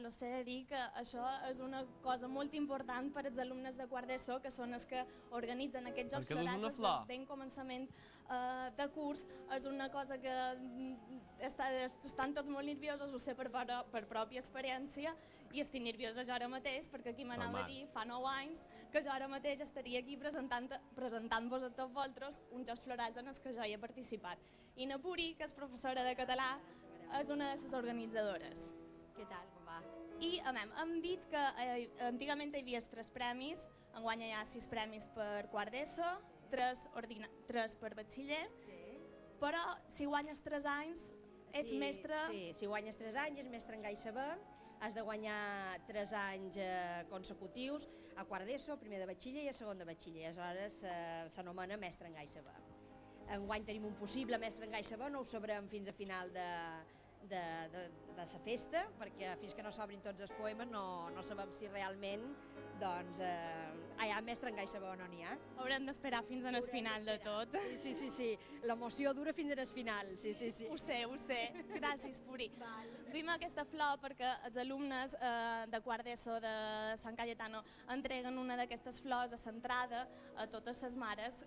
però s'ha de dir que això és una cosa molt important per als alumnes de quart d'ESO, que són els que organitzen aquests Jocs Florals des del ben començament de curs. És una cosa que estan tots molt nerviosos, ho sé per pròpia experiència, i estic nerviosa jo ara mateix, perquè aquí m'anava a dir fa 9 anys que jo ara mateix estaria aquí presentant-vos a tots vosaltres uns Jocs Florals en els que jo hi he participat. I na Puri, que és professora de català, és una de les organitzadores. Què tal, com va? I hem dit que antigament hi havia 3 premis, enguany hi ha 6 premis per quart d'ESO, 3 per batxiller, però si guanyes 3 anys ets mestre... Sí, si guanyes 3 anys ets mestre en gai saber, has de guanyar 3 anys consecutius a quart d'ESO, primer de batxiller i a segon de batxiller, aleshores s'anomena mestre en gai saber. Enguany tenim un possible mestre en gai saber, no ho sabrem fins a final de la festa, perquè fins que no s'obrin tots els poemes no sabem si realment hi ha mestre en gai saber o no n'hi ha. Haurem d'esperar fins al final de tot. Sí, l'emoció dura fins al final, sí. Ho sé. Gràcies, Puri. Duim aquesta flor perquè els alumnes de quart d'ESO de Sant Cayetano entreguen una d'aquestes flors a l'entrada a totes les mares